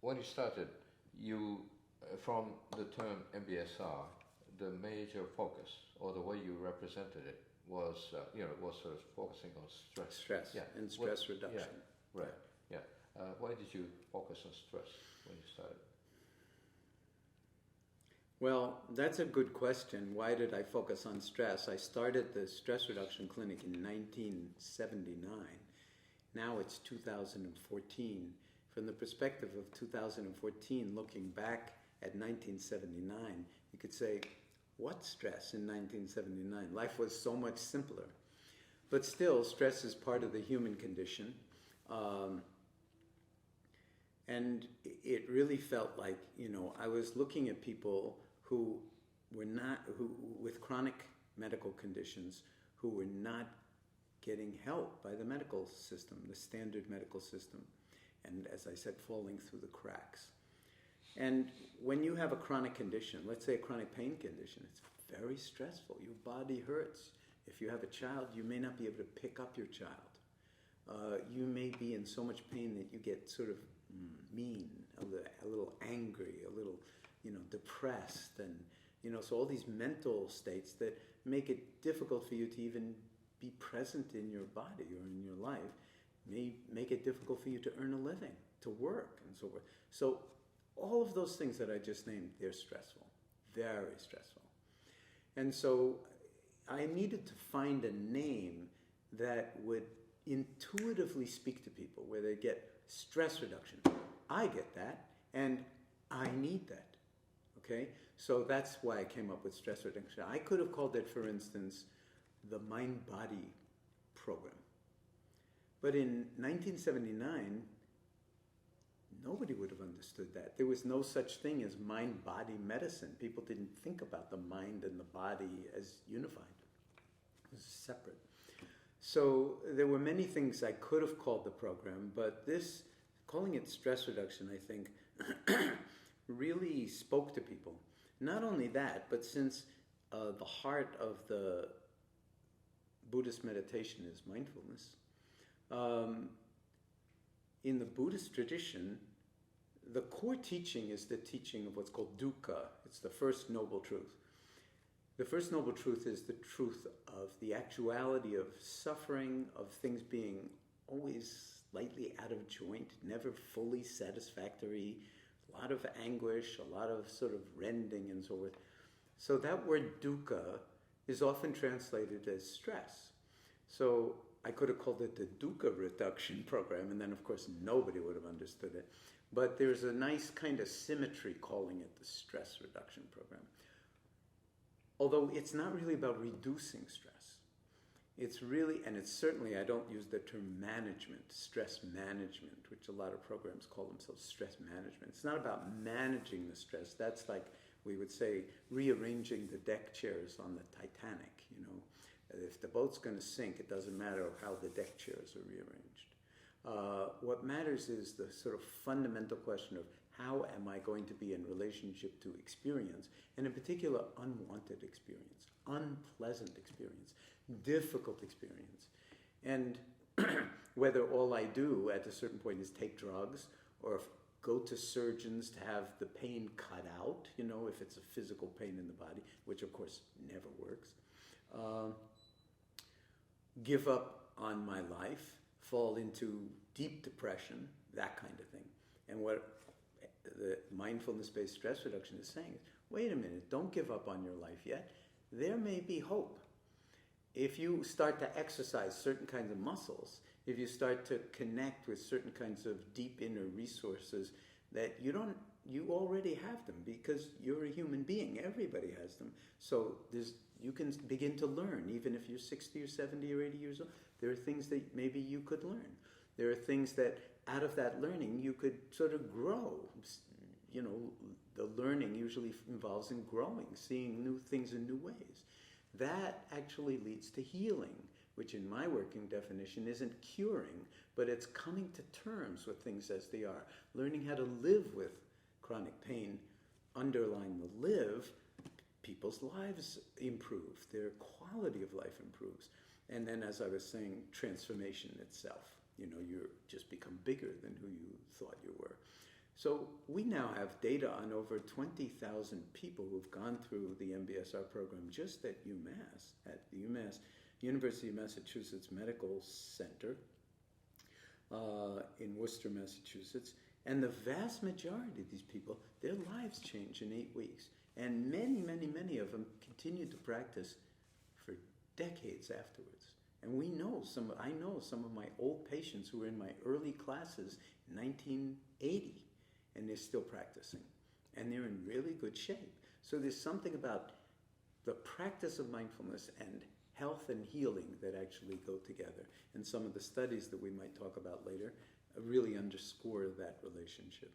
when you started, you from the term MBSR, the major focus or the way you represented it was was sort of focusing on stress. Stress and stress reduction. Yeah, right. Yeah. Why did you focus on stress when you started? Well, that's a good question. Why did I focus on stress? I started the stress reduction clinic in 1979. Now it's 2014. From the perspective of 2014, looking back at 1979, you could say, what stress in 1979? Life was so much simpler. But still, stress is part of the human condition. And it really felt like, I was looking at people who with chronic medical conditions, who were not getting help by the medical system, the standard medical system. And as I said, falling through the cracks. And when you have a chronic condition, let's say a chronic pain condition, it's very stressful. Your body hurts. If you have a child, you may not be able to pick up your child. You may be in so much pain that you get sort of mean, a little angry, a little, depressed, and, so all these mental states that make it difficult for you to even be present in your body or in your life may make it difficult for you to earn a living, to work, and so forth. So all of those things that I just named, they're stressful, very stressful. And so I needed to find a name that would intuitively speak to people, where they get stress reduction. I get that, and I need that. Okay? So that's why I came up with stress reduction. I could have called it, for instance, the mind-body program. But in 1979, nobody would have understood that. There was no such thing as mind-body medicine. People didn't think about the mind and the body as unified. It was separate. So there were many things I could have called the program, but calling it stress reduction, I think, really spoke to people. Not only that, but since the heart of the Buddhist meditation is mindfulness, in the Buddhist tradition, the core teaching is the teaching of what's called dukkha. It's the first noble truth. The first noble truth is the truth of the actuality of suffering, of things being always slightly out of joint, never fully satisfactory, a lot of anguish, a lot of sort of rending and so forth. So that word dukkha is often translated as stress. So I could have called it the dukkha reduction program, and then of course nobody would have understood it. But there's a nice kind of symmetry calling it the stress reduction program. Although it's not really about reducing stress. It's really, and it's certainly, I don't use the term management, stress management, which a lot of programs call themselves stress management. It's not about managing the stress. That's like, we would say, rearranging the deck chairs on the Titanic, If the boat's going to sink, it doesn't matter how the deck chairs are rearranged. What matters is the sort of fundamental question of how am I going to be in relationship to experience, and in particular, unwanted experience, unpleasant experience, difficult experience. And whether all I do at a certain point is take drugs or go to surgeons to have the pain cut out, if it's a physical pain in the body, which of course never works. Give up on my life, fall into deep depression, that kind of thing. And what the mindfulness-based stress reduction is saying is, wait a minute, don't give up on your life yet. There may be hope. If you start to exercise certain kinds of muscles, if you start to connect with certain kinds of deep inner resources that you already have them because you're a human being. Everybody has them. So you can begin to learn, even if you're 60 or 70 or 80 years old. There are things that maybe you could learn. There are things that out of that learning you could sort of grow. The learning usually involves in growing, seeing new things in new ways. That actually leads to healing, which in my working definition isn't curing, but it's coming to terms with things as they are, learning how to live with chronic pain. Underlying the live, people's lives improve, their quality of life improves. And then, as I was saying, transformation itself. You just become bigger than who you thought you were. So we now have data on over 20,000 people who've gone through the MBSR program just at the UMass, University of Massachusetts Medical Center in Worcester, Massachusetts. And the vast majority of these people, their lives change in 8 weeks. And many, many, many of them continue to practice for decades afterwards. And I know some of my old patients who were in my early classes in 1980, and they're still practicing. And they're in really good shape. So there's something about the practice of mindfulness and health and healing that actually go together. And some of the studies that we might talk about later really underscore that relationship.